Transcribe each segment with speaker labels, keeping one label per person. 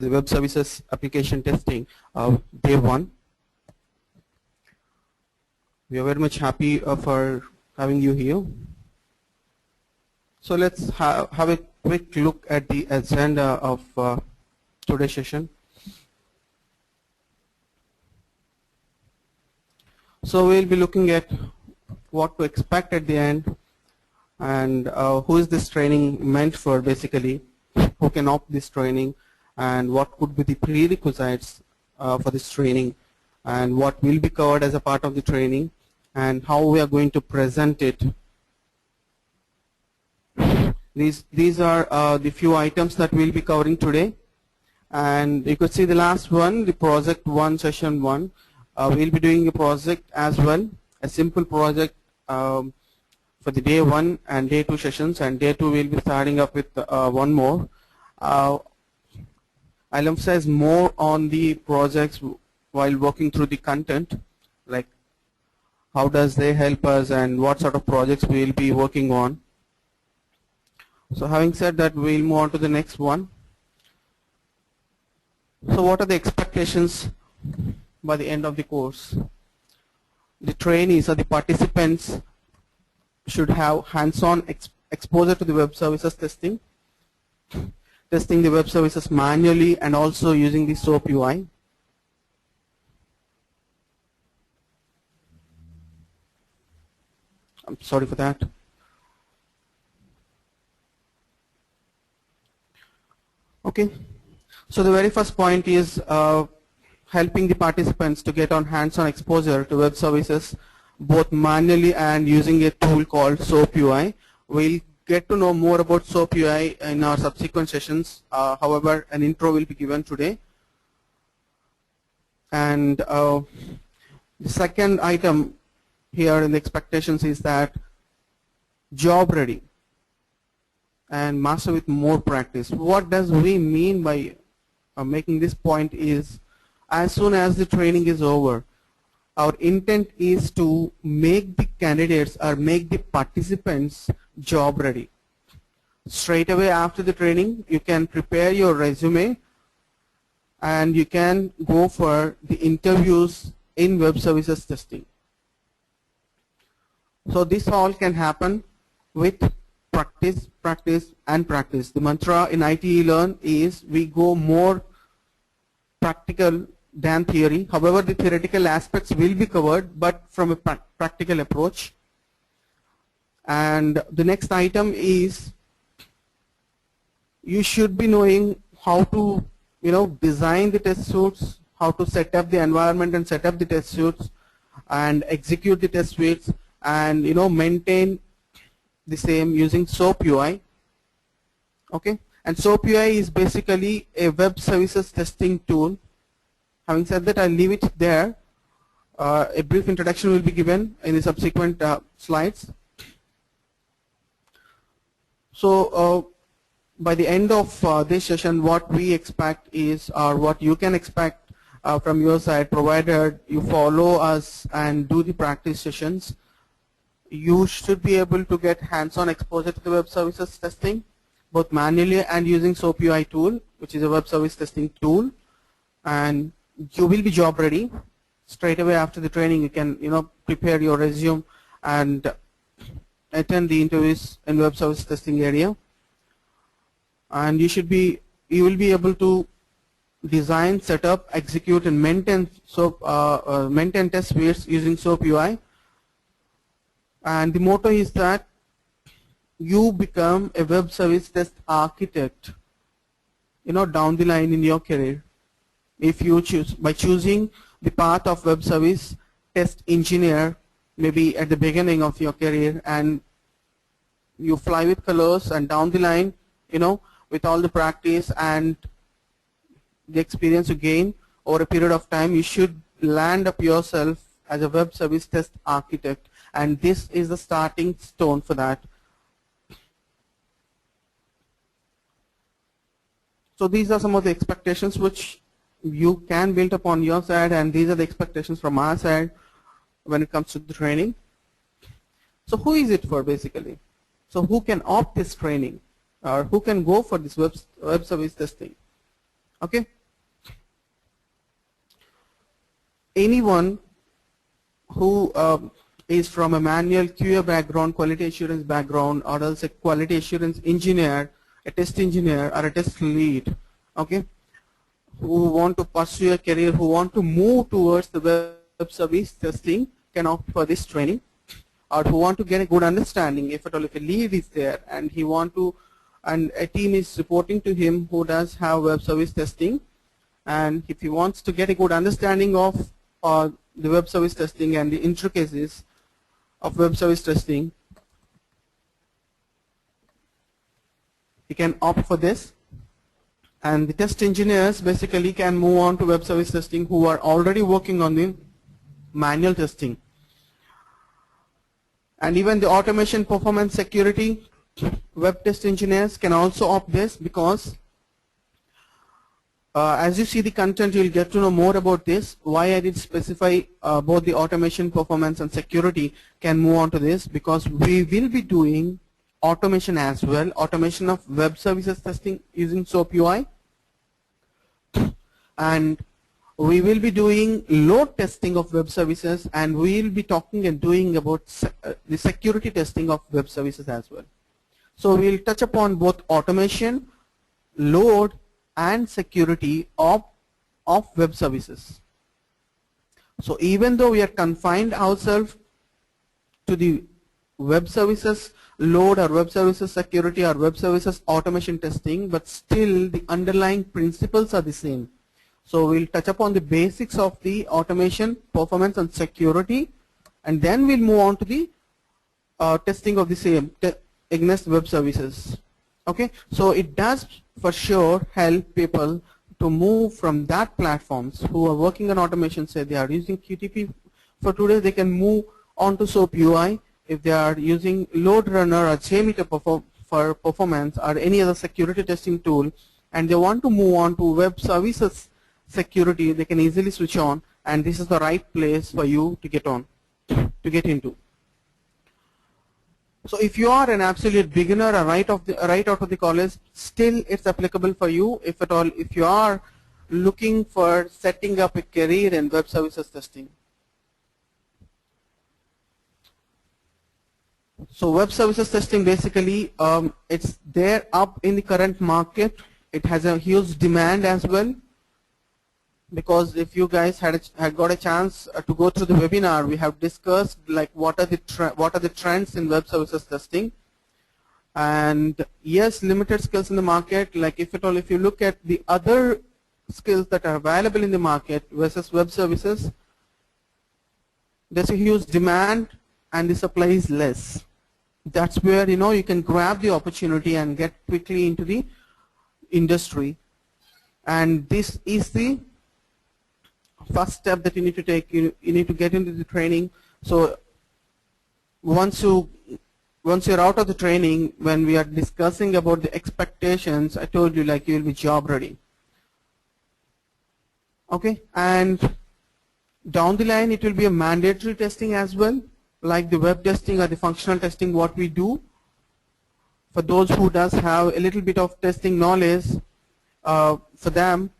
Speaker 1: the web services application testing day one. We are very much happy for having you here. So let's have a quick look at the agenda of today's session. So we'll be looking at what to expect at the end, and who is this training meant for basically, who can opt this training, and what could be the prerequisites for this training, and what will be covered as a part of the training, and how we are going to present it. These are the few items that we'll be covering today, and you could see the last one, the project one, session one. We'll be doing a project as well, a simple project for the day one and day two sessions, and day two we'll be starting up with one more. I'll emphasize more on the projects while working through the content, like how does they help us and what sort of projects we'll be working on. So having said that, we'll move on to the next one. So what are the expectations by the end of the course? The trainees or the participants should have hands-on exposure to the web services testing the web services manually, and also using the SOAP UI. I'm sorry for that. Okay, so the very first point is helping the participants to get on hands-on exposure to web services, both manually and using a tool called SOAP UI. We'll get to know more about SOAP UI in our subsequent sessions. However, an intro will be given today. And the second item here in the expectations is that job ready and master with more practice. What does we mean by making this point is, as soon as the training is over, our intent is to make the candidates or make the participants job ready. Straight away after the training, you can prepare your resume and you can go for the interviews in web services testing. So this all can happen with practice, practice, and practice. The mantra in IT Learn is we go more practical than theory. However, the theoretical aspects will be covered, but from a practical approach. And the next item is you should be knowing how to, design the test suites, how to set up the environment and set up the test suites, and execute the test suites, and maintain the same using SOAP UI. Okay, and SOAP UI is basically a web services testing tool. Having said that, I'll leave it there. A brief introduction will be given in the subsequent slides. So by the end of this session, what we expect is, or what you can expect from your side, provided you follow us and do the practice sessions, you should be able to get hands-on exposure to the web services testing, both manually and using SOAP UI tool, which is a web service testing tool. And you will be job ready. Straight away after the training, you can prepare your resume and attend the interviews in web service testing area. And you will be able to design, set up, execute, and maintain test suites using SOAP UI. And the motto is that you become a web service test architect, down the line in your career. If you choose, by choosing the path of web service test engineer, maybe at the beginning of your career, and you fly with colors, and down the line, with all the practice and the experience you gain over a period of time, you should land up yourself as a web service test architect. And this is the starting stone for that. So these are some of the expectations which you can build upon your side, and these are the expectations from our side when it comes to the training. So who is it for basically? So who can opt this training, or who can go for this web service testing? Okay. Anyone who is from a manual QA background, quality assurance background, or else a quality assurance engineer, a test engineer, or a test lead, okay, who want to pursue a career, who want to move towards the web service testing, can opt for this training. Or who want to get a good understanding, if at all, if a lead is there and he want to, and a team is reporting to him who does have web service testing, and if he wants to get a good understanding of the web service testing and the intricacies of web service testing, he can opt for this. And the test engineers basically can move on to web service testing who are already working on the manual testing. And even the automation, performance, security, web test engineers can also opt this, because as you see the content, you'll get to know more about this. Why I did specify both the automation, performance, and security can move on to this, because we will be doing automation as well, automation of web services testing using SOAP UI, and we will be doing load testing of web services, and we will be talking and doing about the security testing of web services as well. So we'll touch upon both automation, load, and security of web services. So even though we are confined ourselves to the web services load or web services security or web services automation testing, but still the underlying principles are the same. So we'll touch upon the basics of the automation, performance, and security, and then we'll move on to the testing of the same against web services. Okay, so it does for sure help people to move from that platforms who are working on automation, say they are using QTP for today, they can move on to SOAP UI. If they are using LoadRunner or JMeter for performance or any other security testing tool, and they want to move on to web services security, they can easily switch on, and this is the right place for you to get into. So if you are an absolute beginner or right out of the college, still it's applicable for you, if at all, if you are looking for setting up a career in web services testing. So web services testing, basically it's there up in the current market. It has a huge demand as well, because if you guys had got a chance to go through the webinar, we have discussed like what are the trends in web services testing. And yes, limited skills in the market, like if at all, if you look at the other skills that are available in the market versus web services, there's a huge demand and the supply is less. That's where you can grab the opportunity and get quickly into the industry. And this is the first step that you need to take. You need to get into the training. So once you're out of the training, when we are discussing about the expectations, I told you like you will be job ready. Okay, and down the line it will be a mandatory testing as well, like the web testing or the functional testing what we do. For those who does have a little bit of testing knowledge, for them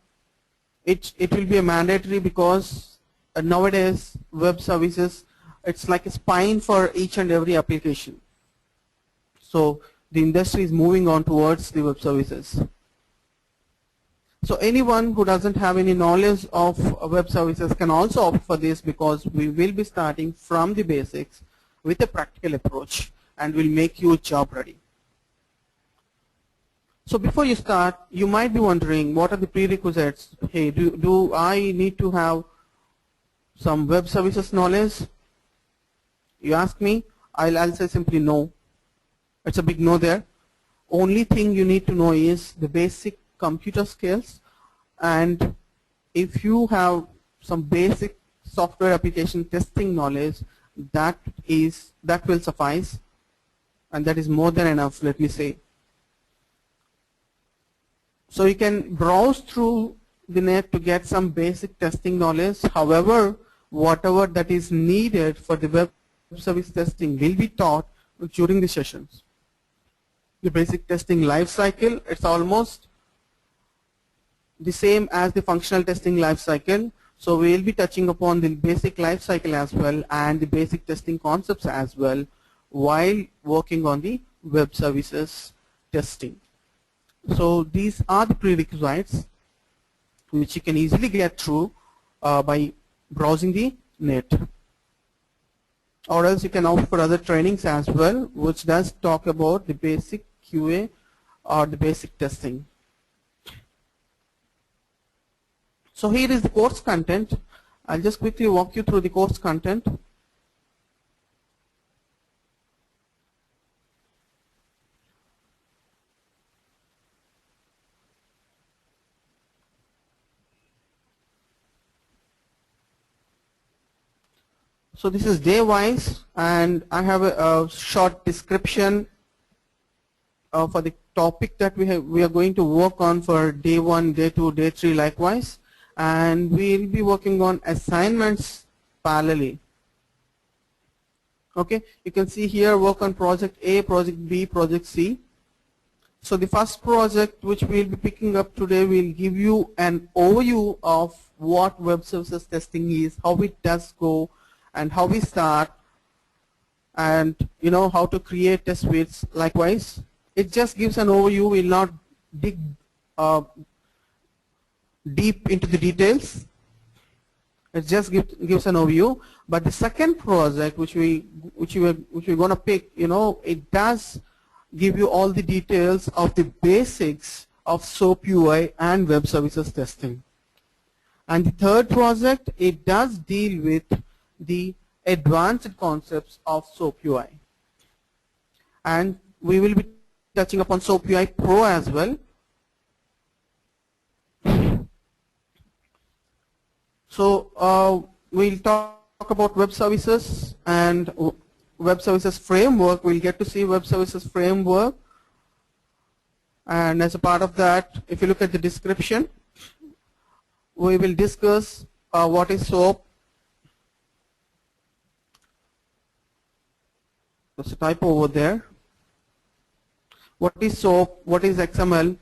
Speaker 1: it will be a mandatory, because nowadays web services, it's like a spine for each and every application. So the industry is moving on towards the web services. So anyone who doesn't have any knowledge of web services can also opt for this, because we will be starting from the basics with a practical approach and will make you job ready. So before you start, you might be wondering what are the prerequisites. Hey, do I need to have some web services knowledge? You ask me, I'll say simply no. It's a big no there. Only thing you need to know is the basic computer skills, and if you have some basic software application testing knowledge, that will suffice, and that is more than enough, let me say. So you can browse through the net to get some basic testing knowledge. However, whatever that is needed for the web service testing will be taught during the sessions. The basic testing life cycle, it's almost the same as the functional testing life cycle. So we will be touching upon the basic life cycle as well and the basic testing concepts as well while working on the web services testing. So these are the prerequisites which you can easily get through by browsing the net. Or else you can opt for other trainings as well, which does talk about the basic QA or the basic testing. So here is the course content. I'll just quickly walk you through the course content. So this is day wise, and I have a short description for the topic that we are going to work on for day 1, day 2, day 3 likewise, and we will be working on assignments parallelly. Okay, you can see here work on project A, project B, project C. So the first project which we will be picking up today will give you an overview of what web services testing is, how it does go, and how we start, and how to create test suites. Likewise, it just gives an overview. Will not dig deep into the details. It just gives an overview. But the second project which we're gonna pick, it does give you all the details of the basics of SOAP UI and web services testing. And the third project, it does deal with the advanced concepts of SOAP UI. And we will be touching upon SOAP UI Pro as well. So we'll talk about web services and web services framework. We'll get to see web services framework. And as a part of that, if you look at the description, we will discuss what is SOAP. There's a typo over there. What is SOAP? What is XML?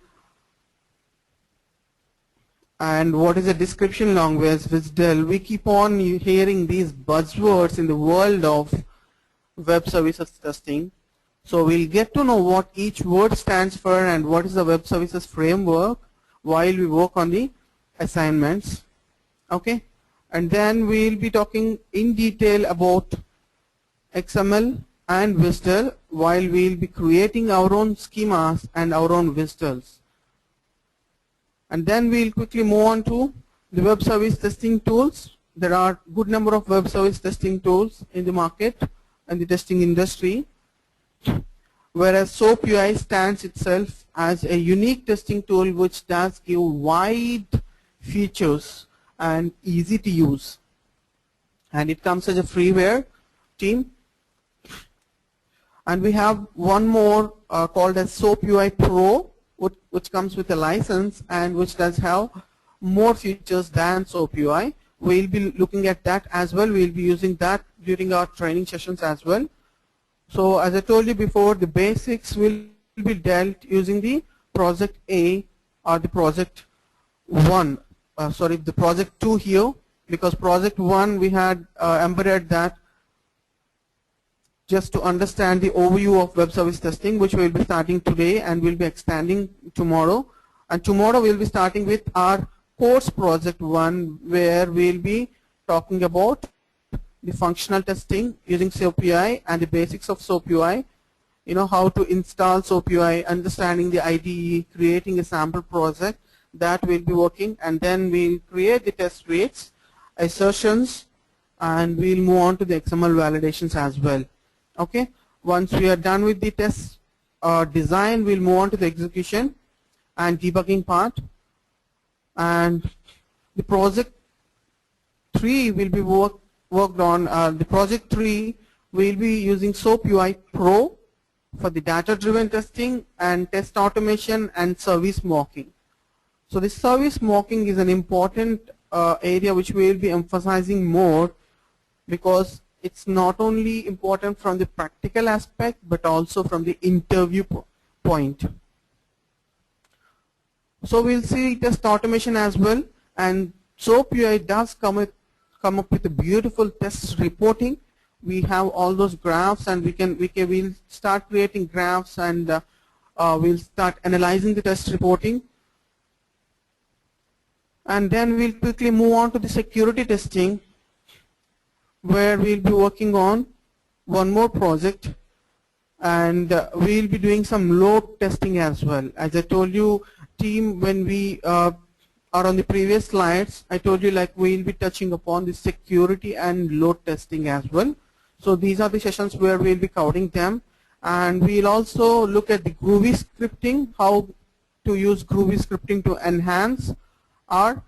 Speaker 1: And what is a description language? WSDL. We keep on hearing these buzzwords in the world of web services testing. So we'll get to know what each word stands for and what is the web services framework while we work on the assignments. Okay, and then we'll be talking in detail about XML and WSDL while we'll be creating our own schemas and our own WSDLs. And then we'll quickly move on to the web service testing tools. There are a good number of web service testing tools in the market and the testing industry, whereas SOAP UI stands itself as a unique testing tool which does give wide features and easy to use. And it comes as a freeware team. And we have one more called as SOAP UI Pro, which comes with a license and which does have more features than SOAP UI. We'll be looking at that as well. We'll be using that during our training sessions as well. So as I told you before, the basics will be dealt using the project A or the project 1. The project 2 here, because project 1 we had embedded that just to understand the overview of web service testing, which we'll be starting today and we'll be expanding tomorrow. And tomorrow we'll be starting with our course project 1, where we'll be talking about the functional testing using SOAP UI and the basics of SOAP UI, how to install SOAP UI, understanding the IDE, creating a sample project that we'll be working, and then we'll create the test suites, assertions, and we'll move on to the XML validations as well. Okay, once we are done with the test design, we'll move on to the execution and debugging part. And the project 3 will be worked on. The project 3 will be using SOAP UI Pro for the data-driven testing and test automation and service mocking. So the service mocking is an important area which we will be emphasizing more, because it's not only important from the practical aspect but also from the interview point. So we'll see test automation as well, and SOAP UI does come up with a beautiful test reporting. We have all those graphs, and we'll start creating graphs, and we'll start analyzing the test reporting, and then we'll quickly move on to the security testing, where we'll be working on one more project, and we'll be doing some load testing as well. As I told you, team, when we are on the previous slides, I told you like we'll be touching upon the security and load testing as well. So these are the sessions where we'll be covering them, and we'll also look at the Groovy scripting, how to use Groovy scripting to enhance our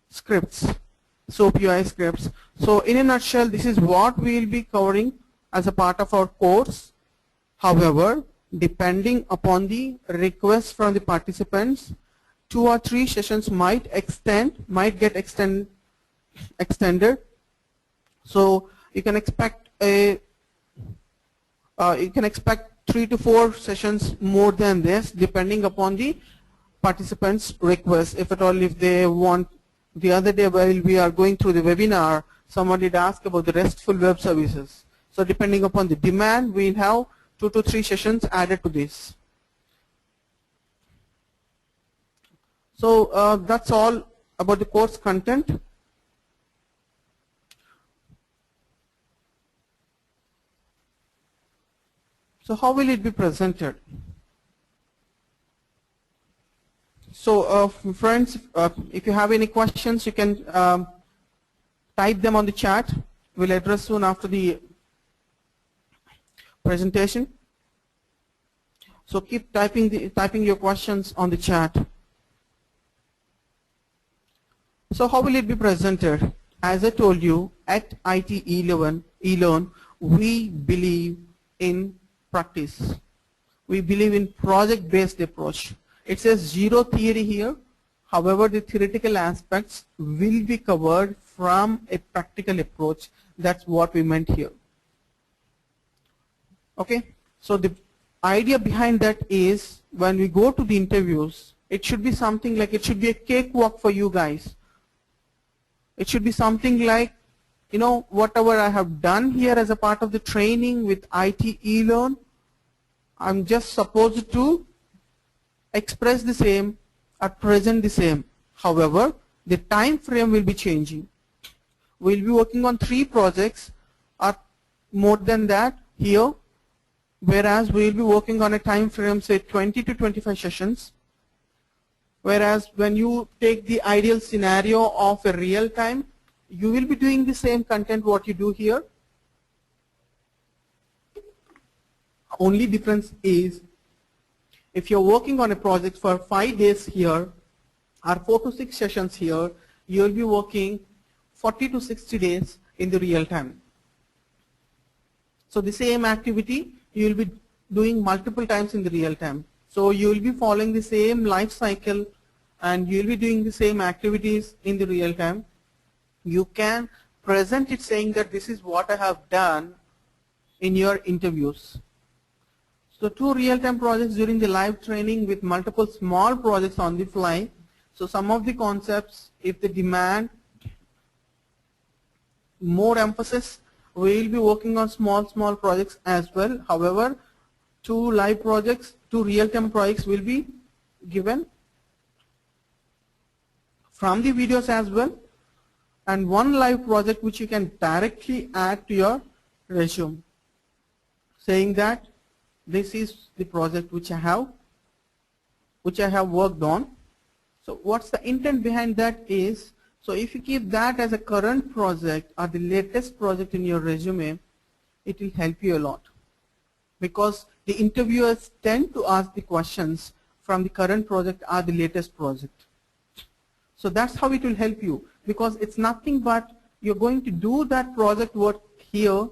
Speaker 1: scripts, SOAP UI scripts. So in a nutshell, this is what we'll be covering as a part of our course. However, depending upon the request from the participants, 2 or 3 sessions might get extended. So you can expect 3 to 4 sessions more than this, depending upon the participants' request. If at all, if they want, the other day while we are going through the webinar, someone did ask about the RESTful web services. So depending upon the demand, we'll have 2 to 3 sessions added to this. So that's all about the course content. So how will it be presented? So friends, if you have any questions, you can type them on the chat. We'll address soon after the presentation. So keep typing your questions on the chat. So how will it be presented? As I told you, at IT eLearn, we believe in practice. We believe in project-based approach. It says 0 theory here. However, the theoretical aspects will be covered from a practical approach. That's what we meant here. Okay, so the idea behind that is when we go to the interviews, it should be something like, it should be a cakewalk for you guys. It should be something like, you know, whatever I have done here as a part of the training with IT eLearn, I'm just supposed to express the same or present the same. However, the time frame will be changing. We'll be working on 3 projects or more than that here, whereas we'll be working on a time frame, say 20 to 25 sessions. Whereas when you take the ideal scenario of a real time, you will be doing the same content what you do here. Only difference is, if you're working on a project for 5 days here or 4 to 6 sessions here, you'll be working 40 to 60 days in the real time. So the same activity you'll be doing multiple times in the real time. So you'll be following the same life cycle and you'll be doing the same activities in the real time. You can present it saying that this is what I have done in your interviews. So 2 real-time projects during the live training with multiple small projects on the fly. So some of the concepts, if they demand more emphasis, we will be working on small projects as well. However, 2 live projects, 2 real-time projects will be given from the videos as well, and 1 live project which you can directly add to your resume, saying that this is the project which I have worked on. So what's the intent behind that is, so if you keep that as a current project or the latest project in your resume, it will help you a lot, because the interviewers tend to ask the questions from the current project or the latest project. So that's how it will help you, because it's nothing but you're going to do that project work here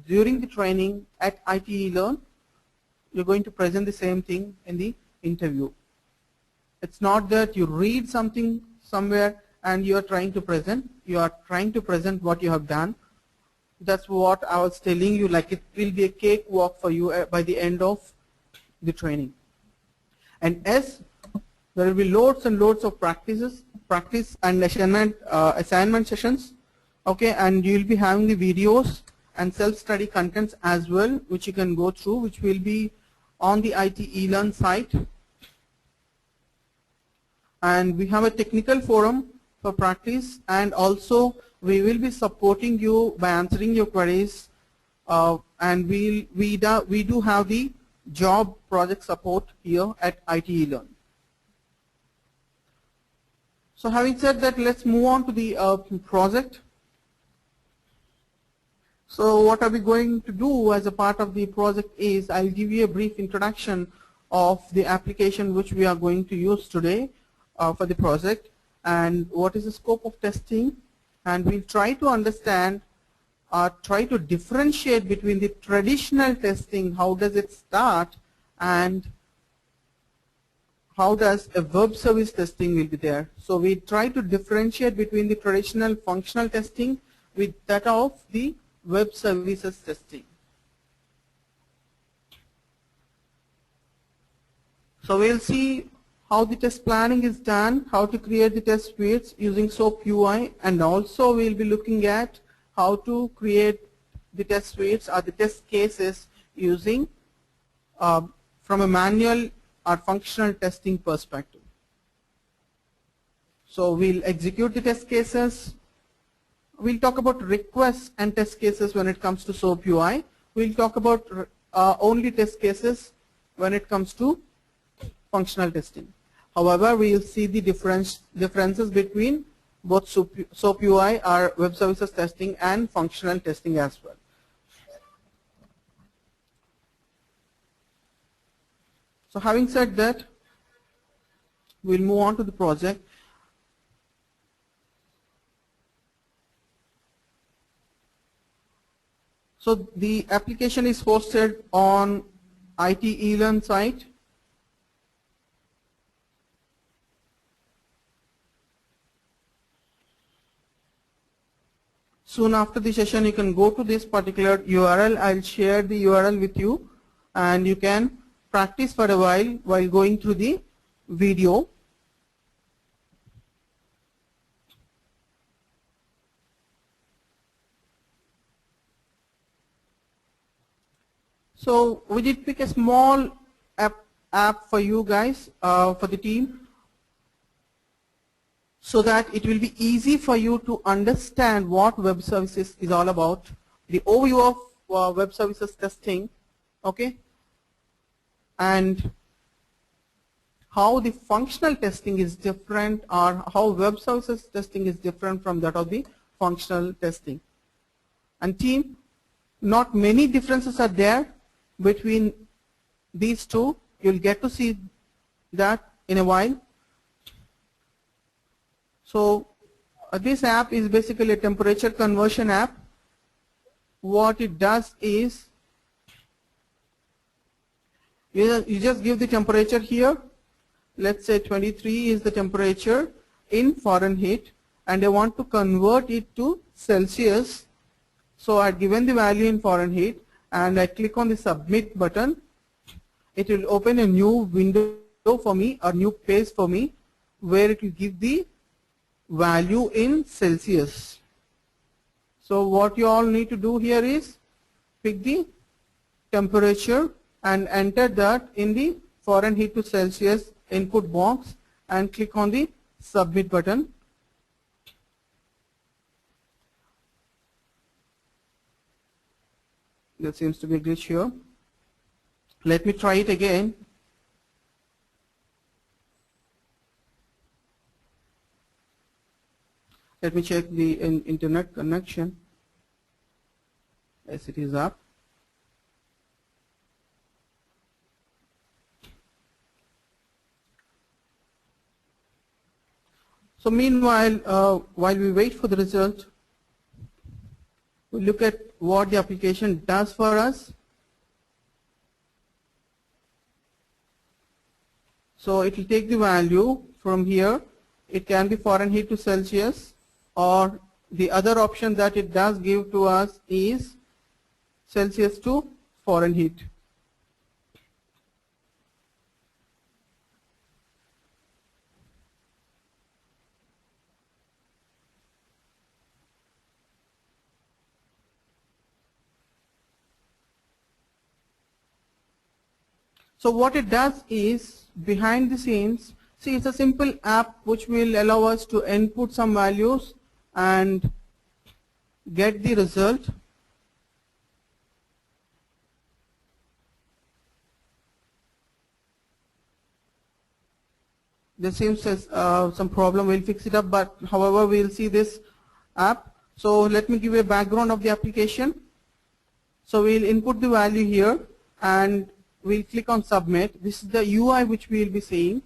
Speaker 1: during the training at IT eLearn. You're going to present the same thing in the interview. It's not that you read something somewhere and you are trying to present. You are trying to present what you have done. That's what I was telling you, like it will be a cakewalk for you by the end of the training. And as There will be loads and loads of practice and assignment sessions. Okay, and you will be having the videos and self-study contents as well, which you can go through, which will be on the IT eLearn site. And we have a technical forum for practice, and also we will be supporting you by answering your queries, and we do have the job project support here at IT eLearn. So having said that, let's move on to the project. So what are we going to do as a part of the project is I'll give you a brief introduction of the application which we are going to use today for the project, and what is the scope of testing, and we'll try to understand try to differentiate between the traditional testing, how does it start, and how does a web service testing will be there. So we try to differentiate between the traditional functional testing with that of the web services testing. So we'll see how the test planning is done, how to create the test suites using SOAP UI, and also we'll be looking at how to create the test suites or the test cases using from a manual or functional testing perspective. So we'll execute the test cases. We'll talk about requests and test cases when it comes to SOAP UI. We'll talk about only test cases when it comes to functional testing. However, we'll see the differences between both SOAP UI or web services testing and functional testing as well. So having said that, we'll move on to the project. So the application is hosted on IT eLearn site. Soon after the session, you can go to this particular URL. I'll share the URL with you, and you can practice for a while going through the video. So we did pick a small app for you guys, for the team, so that it will be easy for you to understand what web services is all about, the overview of web services testing, okay, and how the functional testing is different, or how web services testing is different from that of the functional testing. And team, not many differences are there between these two. You'll get to see that in a while. So this app is basically a temperature conversion app. What it does is you just give the temperature here. Let's say 23 is the temperature in Fahrenheit, and I want to convert it to Celsius. So I've given the value in Fahrenheit, and I click on the submit button. It will open a new window for me, a new page for me, where it will give the value in Celsius. So what you all need to do here is pick the temperature and enter that in the Fahrenheit to Celsius input box and click on the submit button. There seems to be a glitch here. Let me try it again. Let me check the internet connection. Yes, it is up. So meanwhile, while we wait for the result, we look at what the application does for us. So it will take the value from here. It can be Fahrenheit to Celsius, or the other option that it does give to us is Celsius to Fahrenheit. So what it does is, behind the scenes, see, it's a simple app which will allow us to input some values and get the result. There seems some problem, we'll fix it up, but however we'll see this app. So let me give you a background of the application. So we'll input the value here and we'll click on submit. This is the UI which we'll be seeing.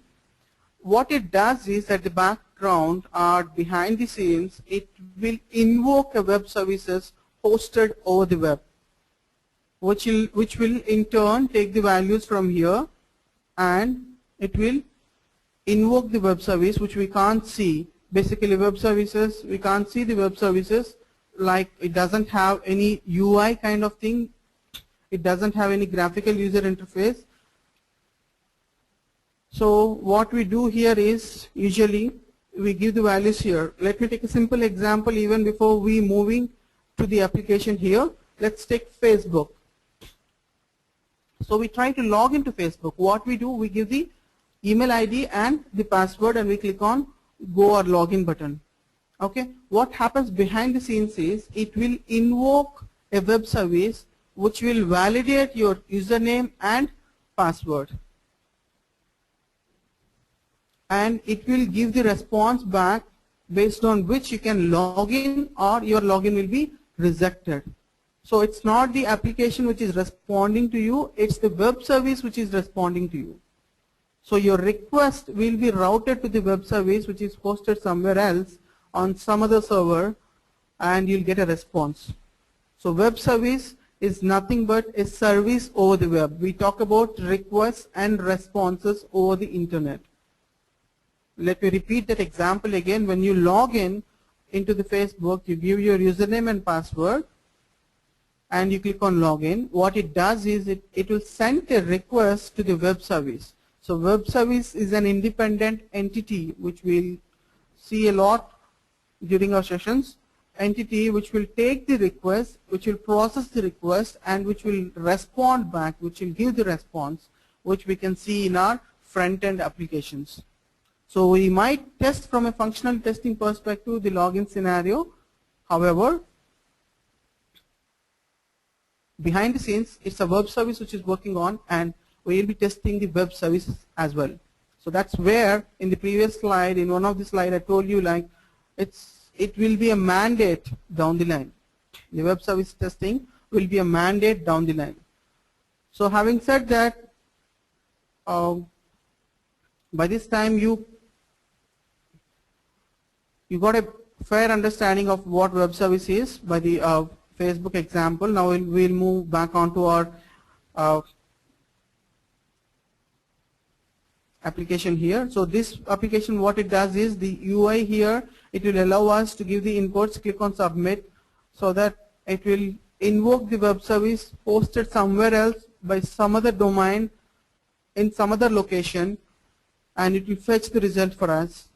Speaker 1: What it does is, at the background or behind the scenes, it will invoke a web services hosted over the web, which will in turn take the values from here, and it will invoke the web service which we can't see. Basically, web services, we can't see the web services, like it doesn't have any UI kind of thing, it doesn't have any graphical user interface. So what we do here is, usually we give the values here. Let me take a simple example even before we moving to the application here. Let's take Facebook. So we try to log into Facebook. What we do, we give the email ID and the password and we click on go or login button. Okay, what happens behind the scenes is, it will invoke a web service which will validate your username and password, and it will give the response back based on which you can log in or your login will be rejected. So it's not the application which is responding to you, it's the web service which is responding to you. So your request will be routed to the web service which is hosted somewhere else on some other server, and you'll get a response. So web service is nothing but a service over the web. We talk about requests and responses over the internet. Let me repeat that example again. When you log in into the Facebook, you give your username and password and you click on login. What it does is, it will send a request to the web service. So web service is an independent entity which we'll see a lot during our sessions. Entity which will take the request, which will process the request, and which will respond back, which will give the response, which we can see in our front-end applications. So we might test from a functional testing perspective the login scenario. However, behind the scenes, it's a web service which is working on, and we will be testing the web services as well. So that's where, in the previous slide, in one of the slides, I told you, like, it will be a mandate down the line. The web service testing will be a mandate down the line. So having said that, by this time you got a fair understanding of what web service is by the Facebook example. Now we'll move back onto our application here. So this application, what it does is, the UI here, it will allow us to give the inputs, click on submit, so that it will invoke the web service hosted somewhere else by some other domain in some other location, and it will fetch the result for us.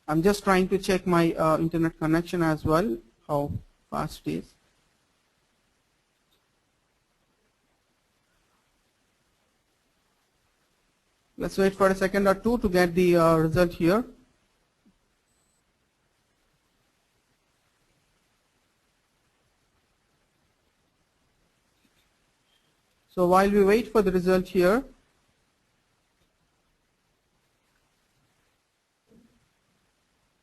Speaker 1: I'm just trying to check my internet connection as well, how fast it is. Let's wait for a second or two to get the result here. So while we wait for the result here,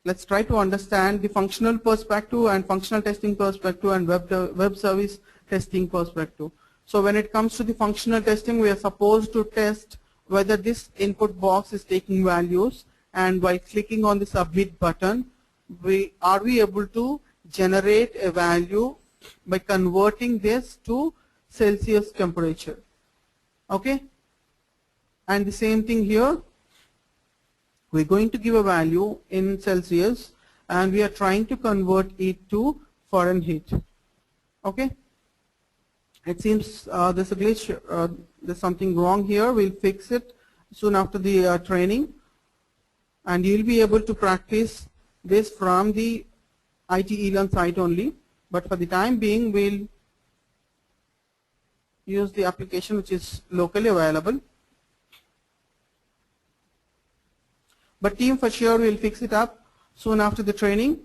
Speaker 1: let's try to understand the functional perspective and functional testing perspective and web service testing perspective. So when it comes to the functional testing, we are supposed to test whether this input box is taking values, and by clicking on the submit button, are we able to generate a value by converting this to Celsius temperature. Okay, and the same thing here. We're going to give a value in Celsius and we are trying to convert it to Fahrenheit. Okay, it seems there's a glitch, there's something wrong here. We'll fix it soon after the training, and you'll be able to practice this from the IT eLearn site only, but for the time being we'll use the application which is locally available. But team for sure will fix it up soon after the training,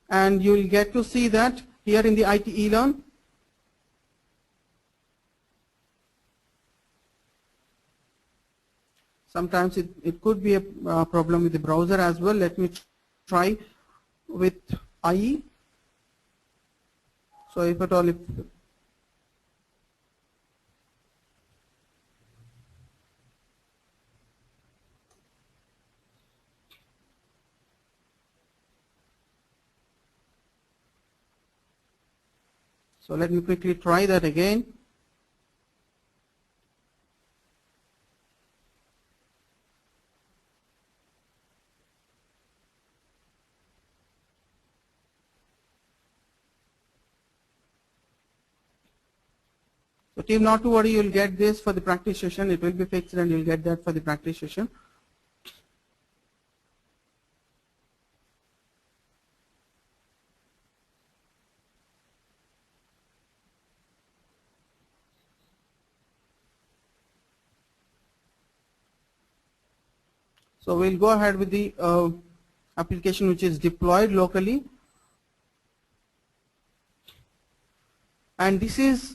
Speaker 1: and you'll get to see that here in the IT eLearn. Sometimes it could be a problem with the browser as well. Let me try with IE. So if at all, so let me quickly try that again. So team, not to worry, you'll get this for the practice session. It will be fixed and you'll get that for the practice session. So we'll go ahead with the application which is deployed locally. And this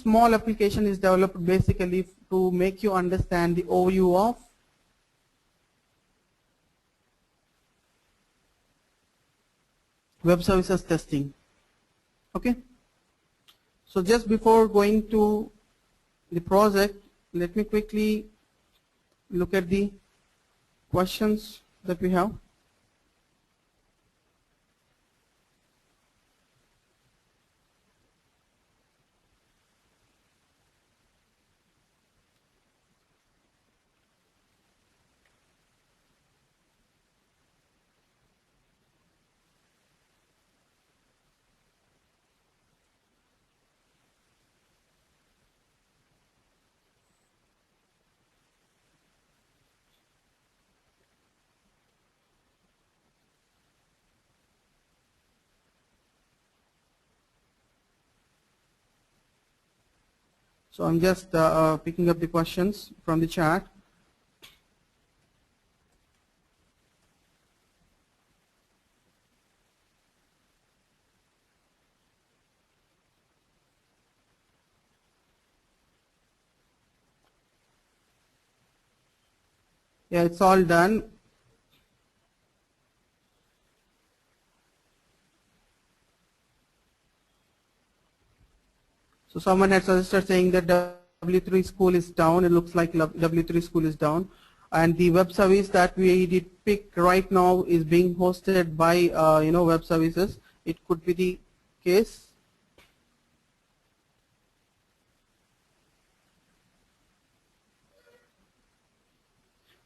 Speaker 1: small application is developed basically to make you understand the overview of web services testing. Okay. So just before going to the project, let me quickly look at the questions that we have. So I'm just picking up the questions from the chat. Yeah, it's all done. So someone had suggested saying that W3 school is down. It looks like W3 school is down. And the web service that we did pick right now is being hosted by web services. It could be the case.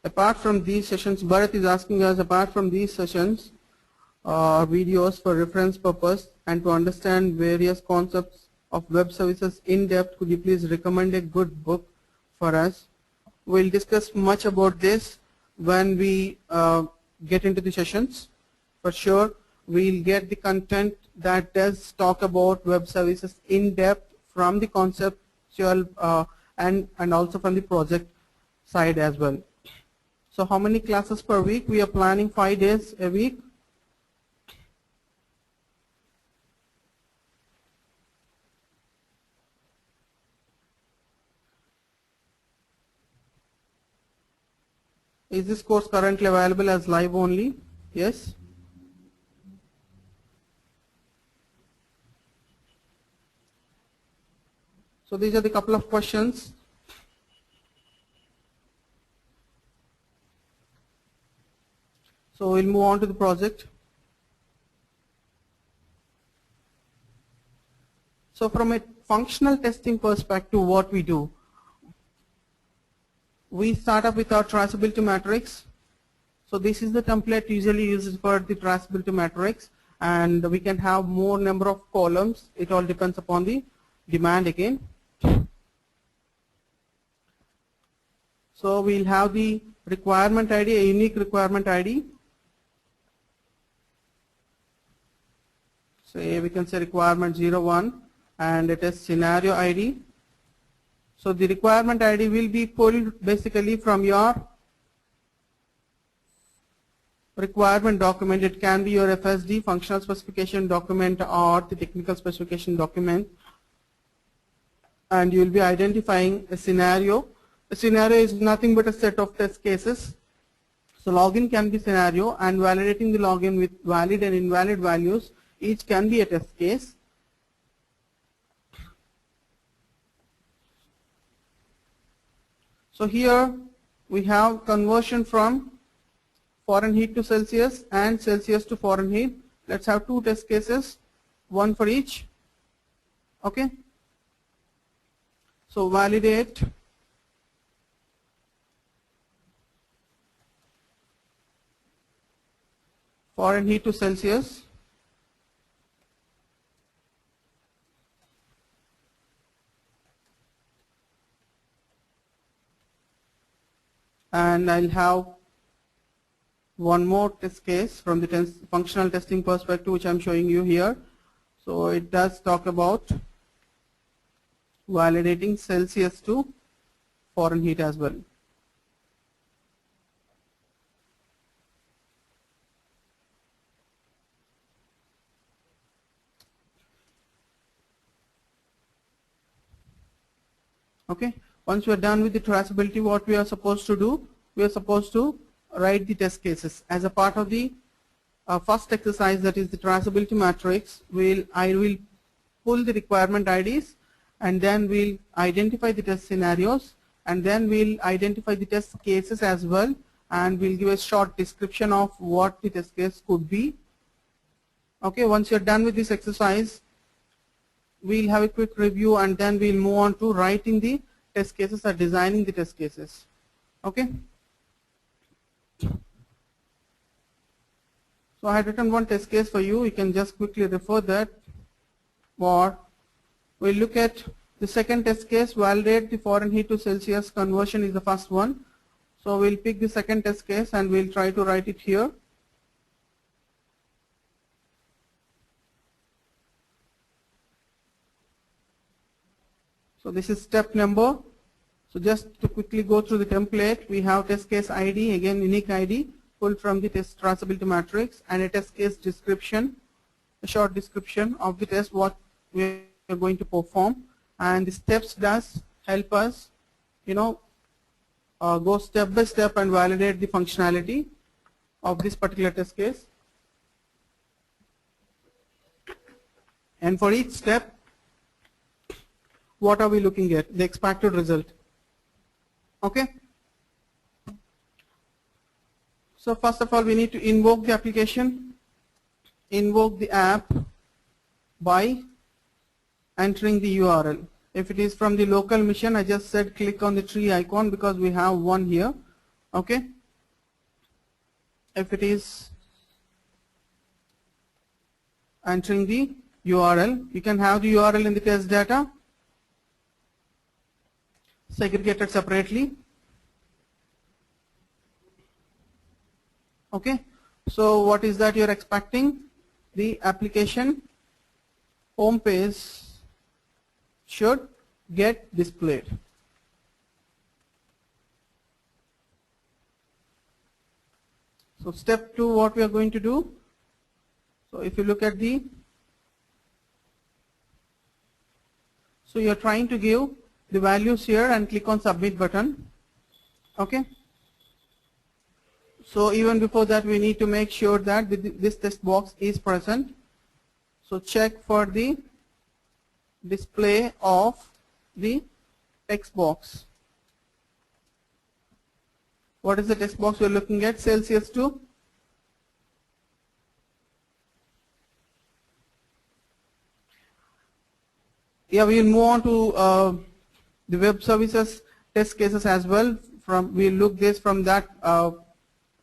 Speaker 1: Apart from these sessions, Bharat is asking us, apart from these sessions, videos for reference purpose and to understand various concepts of web services in depth, could you please recommend a good book for us? We'll discuss much about this when we get into the sessions. For sure, we'll get the content that does talk about web services in depth from the conceptual and also from the project side as well. So how many classes per week? We are planning 5 days a week. Is this course currently available as live only? Yes. So these are the couple of questions. So we'll move on to the project. So from a functional testing perspective, what we do, we start up with our traceability matrix. So this is the template usually used for the traceability matrix, and we can have more number of columns. It all depends upon the demand again. So we'll have the requirement ID, a unique requirement ID. Say we can say requirement 01 and it is scenario ID. So the requirement ID will be pulled basically from your requirement document. It can be your FSD, functional specification document, or the technical specification document, and you will be identifying a scenario. A scenario is nothing but a set of test cases. So login can be scenario, and validating the login with valid and invalid values, each can be a test case. So here we have conversion from Fahrenheit to Celsius and Celsius to Fahrenheit. Let's have two test cases, one for each. Okay. So validate Fahrenheit to Celsius. And I'll have one more test case from the functional testing perspective, which I'm showing you here. So it does talk about validating Celsius to Fahrenheit as well. Okay. Once we are done with the traceability, what we are supposed to do, we are supposed to write the test cases. As a part of the first exercise, that is the traceability matrix, I will pull the requirement IDs, and then we'll identify the test scenarios, and then we'll identify the test cases as well, and we'll give a short description of what the test case could be. Okay, once you're done with this exercise, we'll have a quick review, and then we'll move on to writing the test cases or designing the test cases. Okay. So I had written one test case for you. You can just quickly refer that. Or we'll look at the second test case. Validate the Fahrenheit to Celsius conversion is the first one. So we'll pick the second test case and we'll try to write it here. So this is step number. So just to quickly go through the template, we have test case ID, again unique ID, pulled from the test traceability matrix, and a test case description, a short description of the test what we are going to perform, and the steps does help us, go step by step and validate the functionality of this particular test case. And for each step, what are we looking at? The expected result. Okay. So first of all, we need to invoke the application, invoke the app by entering the URL. If it is from the local machine, I just said click on the tree icon because we have one here. Okay. If it is entering the URL, you can have the URL in the test data segregated separately. Okay, so what is that you're expecting? The application home page should get displayed. So step 2, what we are going to do. So if you look at so you're trying to give the values here and click on submit button. Okay. So even before that, we need to make sure that this test box is present. So check for the display of the text box. What is the text box we're looking at? Celsius to we will move on to the web services test cases as well. We'll look this from that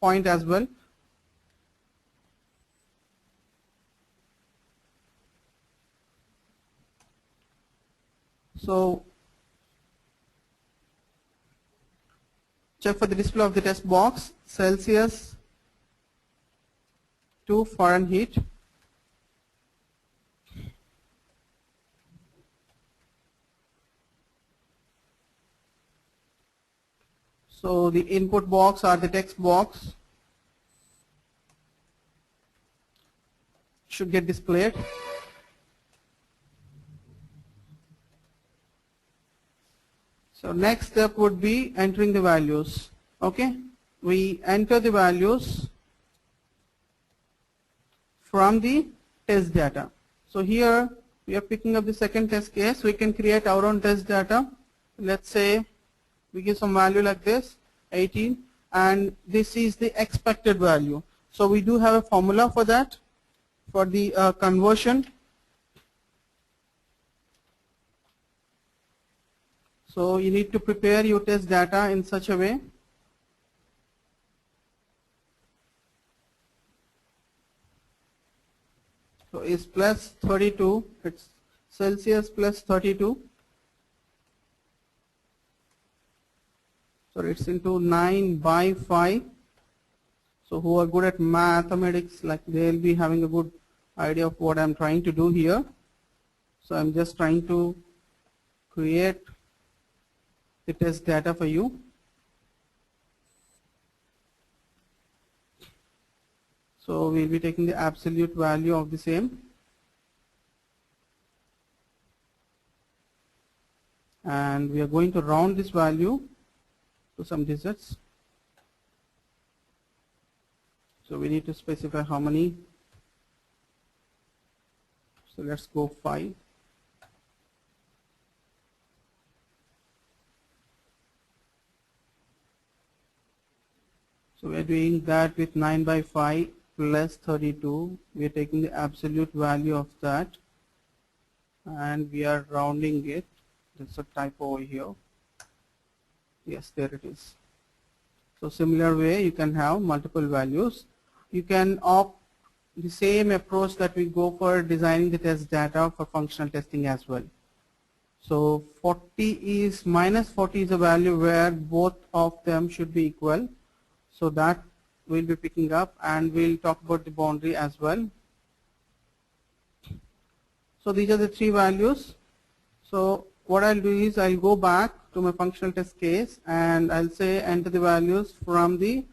Speaker 1: point as well. So check for the display of the test box, Celsius to Fahrenheit. So the input box or the text box should get displayed. So next step would be entering the values. Okay, we enter the values from the test data. So here we are picking up the second test case. We can create our own test data. Let's say we give some value like this, 18, and this is the expected value. So we do have a formula for that, for the conversion. So you need to prepare your test data in such a way. So it's plus 32, it's Celsius plus 32. So it's into 9 by 5. So who are good at mathematics, like they'll be having a good idea of what I'm trying to do here. So I'm just trying to create the test data for you. So we'll be taking the absolute value of the same. And we are going to round this value to some digits. So we need to specify how many. So let's go 5. So we are doing that with 9 by 5 plus 32. We are taking the absolute value of that and we are rounding it. There's a typo over here. Yes, there it is. So similar way you can have multiple values. You can opt the same approach that we go for designing the test data for functional testing as well. So 40 is minus 40 is a value where both of them should be equal. So that we'll be picking up and we'll talk about the boundary as well. So these are the three values. So what I'll do is I'll go back to my functional test case and I'll say enter the values from the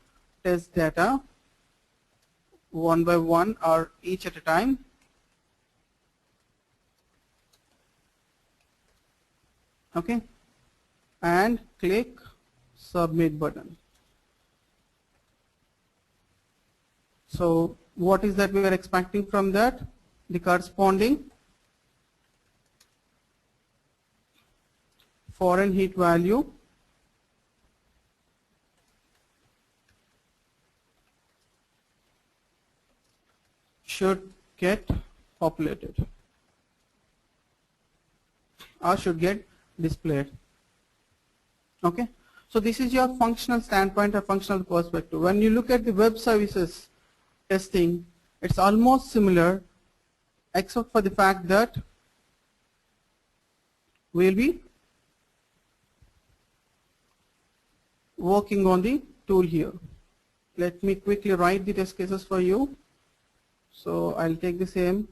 Speaker 1: test data one by one or each at a time. Okay, and click submit button. So what is that we are expecting from that? The corresponding foreign heat value should get populated or should get displayed. Okay, so this is your functional standpoint or functional perspective. When you look at the web services testing, it's almost similar except for the fact that we'll be working on the tool here. Let me quickly write the test cases for you. So I'll take the same.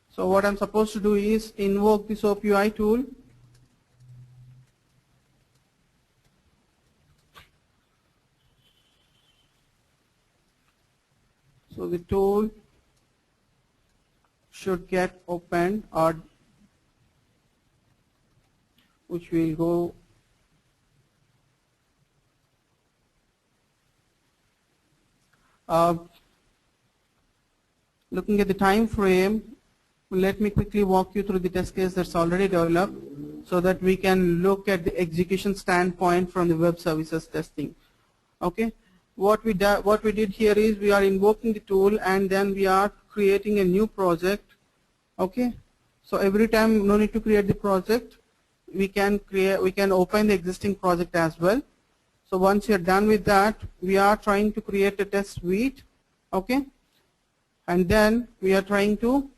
Speaker 1: So what I'm supposed to do is invoke the SoapUI tool. So the tool should get opened, or which will go looking at the time frame. Let me quickly walk you through the test case that's already developed so that we can look at the execution standpoint from the web services testing. Okay, what we did here is we are invoking the tool and then we are creating a new project. Okay, so every time, no need to create the project, we can open the existing project as well. So once you're done with that, we are trying to create a test suite. Okay, and then we are trying to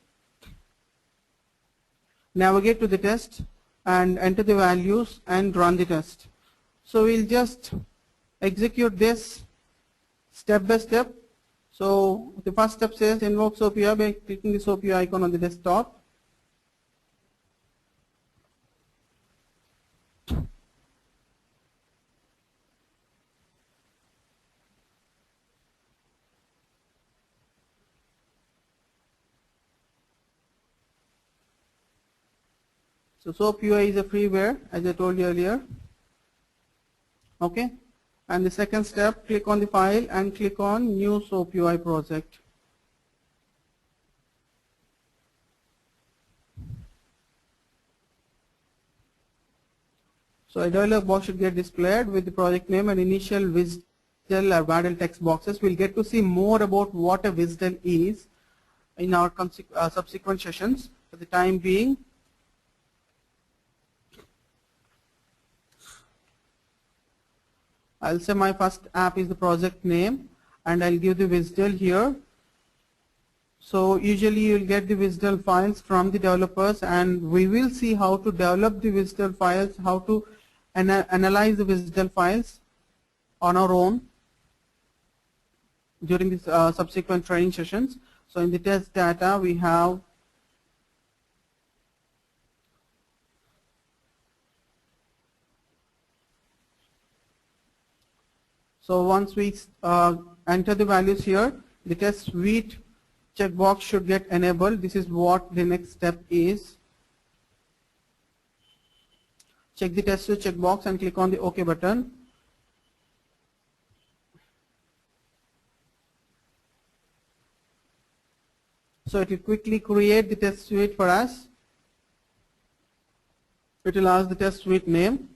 Speaker 1: navigate to the test and enter the values and run the test. So we'll just execute this step by step. So the first step says invoke SoapUI by clicking the SoapUI icon on the desktop. So SOAP UI is a freeware, as I told you earlier. Okay. And the second step, click on the file and click on New SOAP UI project. So a dialog box should get displayed with the project name and initial WSDL or WADL text boxes. We'll get to see more about what a WSDL is in our subsequent sessions. For the time being, I'll say my first app is the project name and I'll give the WSDL here. So usually you'll get the WSDL files from the developers, and we will see how to develop the WSDL files, how to analyze the WSDL files on our own during these subsequent training sessions. So in the test data we have once we enter the values here, the test suite checkbox should get enabled. This is what the next step is. Check the test suite checkbox and click on the OK button. So it will quickly create the test suite for us. It will ask the test suite name.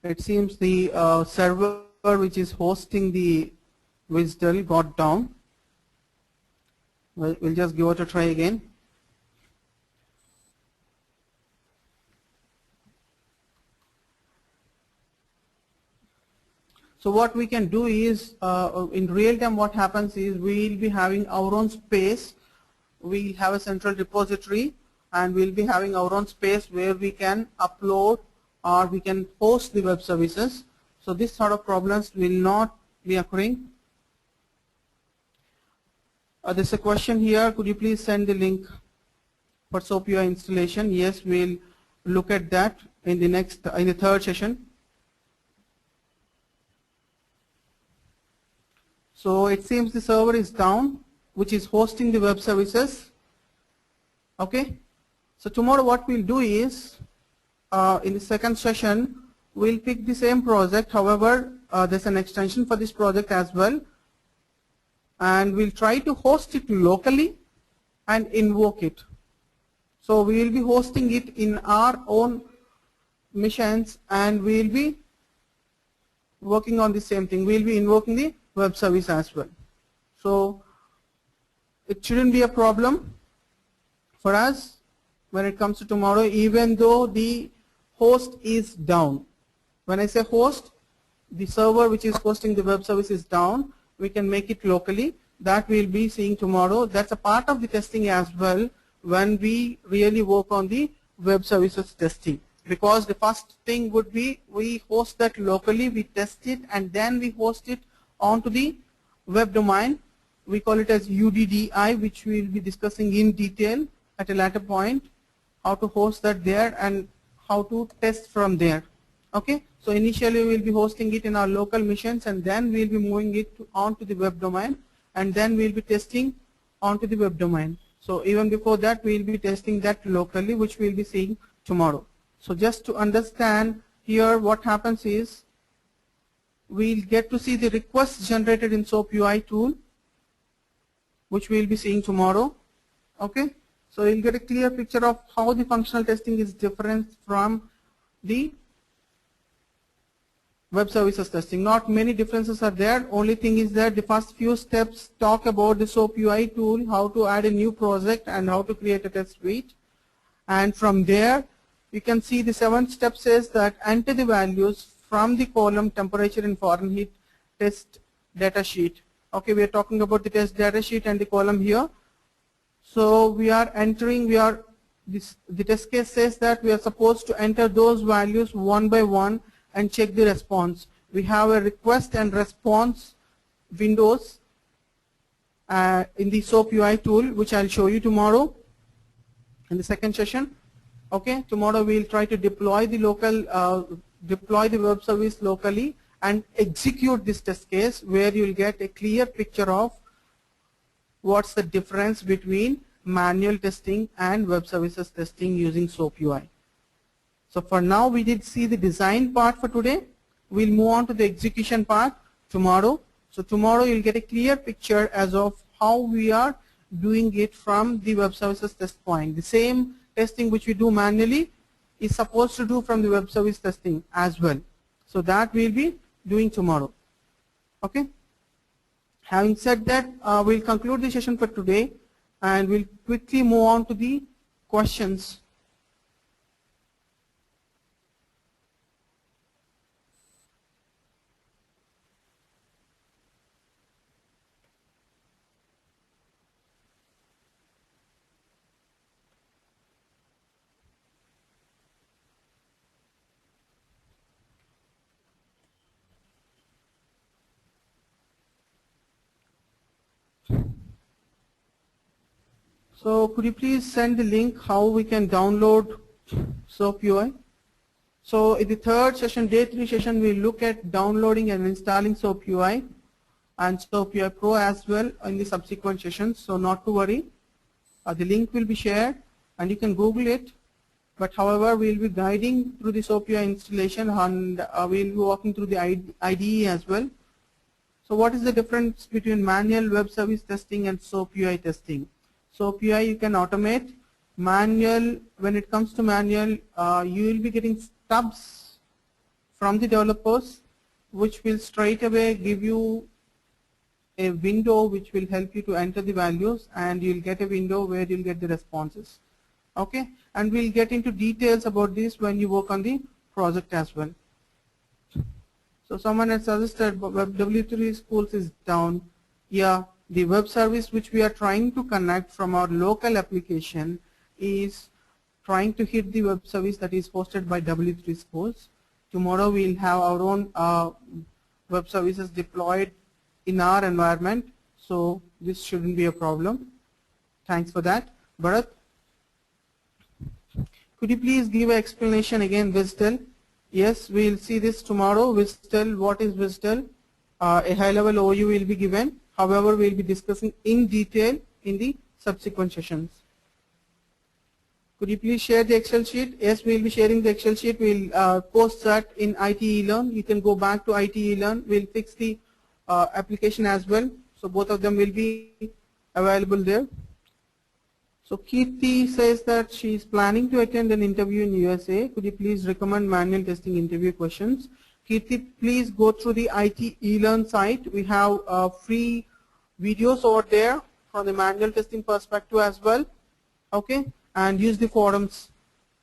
Speaker 1: It seems the server which is hosting the WSDL got down. We'll just give it a try again. So what we can do is, in real time what happens is we'll be having our own space. We'll have a central repository and we'll be having our own space where we can upload or we can host the web services. So this sort of problems will not be occurring. There's a question here, could you please send the link for SOAP UI installation? Yes, we'll look at that in the third session. So it seems the server is down, which is hosting the web services. Okay. So tomorrow what we'll do is, in the second session, we'll pick the same project. However, there's an extension for this project as well. And we'll try to host it locally and invoke it. So we will be hosting it in our own missions and we'll be working on the same thing. We'll be invoking the web service as well. So it shouldn't be a problem for us when it comes to tomorrow, even though the host is down. When I say host, the server which is hosting the web service is down. We can make it locally. That we'll be seeing tomorrow. That's a part of the testing as well when we really work on the web services testing. Because the first thing would be we host that locally, we test it, and then we host it onto the web domain. We call it as UDDI, which we will be discussing in detail at a later point, how to host that there and how to test from there. Okay, so initially we will be hosting it in our local missions and then we will be moving it onto the web domain and then we will be testing onto the web domain. So even before that we will be testing that locally, which we will be seeing tomorrow. So just to understand here what happens is we'll get to see the requests generated in SOAP UI tool, which we will be seeing tomorrow. Okay, so you'll get a clear picture of how the functional testing is different from the web services testing. Not many differences are there. Only thing is that the first few steps talk about the SOAP UI tool, how to add a new project and how to create a test suite. And from there you can see the 7th step says that enter the values from the column temperature in Fahrenheit test data sheet. Okay, we are talking about the test data sheet and the column here. So we are entering, the test case says that we are supposed to enter those values one by one and check the response. We have a request and response windows in the SOAP UI tool, which I'll show you tomorrow in the second session. Okay, tomorrow we'll try to deploy the web service locally and execute this test case, where you'll get a clear picture of what's the difference between manual testing and web services testing using SOAP UI. So for now, we did see the design part for today. We'll move on to the execution part tomorrow. So tomorrow you'll get a clear picture as of how we are doing it from the web services test point. The same testing which we do manually is supposed to do from the web service testing as well. So that we'll be doing tomorrow. Okay. Having said that, we'll conclude the session for today, and we'll quickly move on to the questions. So could you please send the link how we can download SOAP UI? So in the third session, day 3 session, we'll look at downloading and installing SOAP UI and SOAP UI Pro as well in the subsequent sessions. So not to worry, the link will be shared and you can Google it. But however, we'll be guiding through the SOAP UI installation, and we'll be walking through the IDE as well. So what is the difference between manual web service testing and SOAP UI testing? SOAP UI you can automate. Manual, when it comes to manual, you will be getting stubs from the developers, which will straight away give you a window which will help you to enter the values, and you'll get a window where you'll get the responses. Okay, and we'll get into details about this when you work on the project as well. So someone has suggested W3 schools is down. Yeah, the web service which we are trying to connect from our local application is trying to hit the web service that is hosted by W3 schools. Tomorrow we'll have our own web services deployed in our environment, so this shouldn't be a problem. Thanks for that. Bharat, could you please give an explanation again, WSDL? Yes, we'll see this tomorrow. WSDL, what is WSDL? A high-level overview will be given. However, we'll be discussing in detail in the subsequent sessions. Could you please share the Excel sheet? Yes, we'll be sharing the Excel sheet. We'll post that in ITE Learn. You can go back to ITE Learn. We'll fix the application as well. So both of them will be available there. So Kirti says that she is planning to attend an interview in USA. Could you please recommend manual testing interview questions? Kirti, please go through the ITE Learn site. We have free videos over there from the manual testing perspective as well. Okay, and use the forums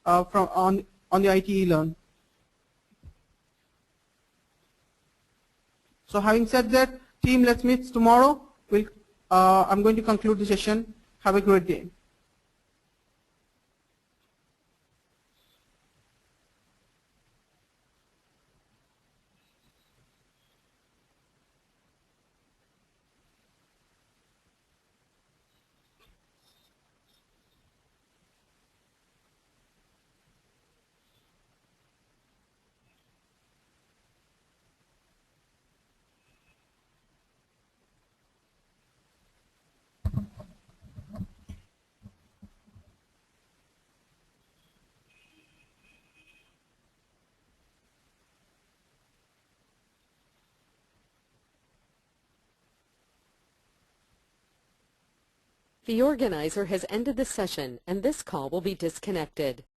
Speaker 1: on the ITE Learn. So having said that, team, let's meet tomorrow. I'm going to conclude the session. Have a great day.
Speaker 2: The organizer has ended the session, and this call will be disconnected.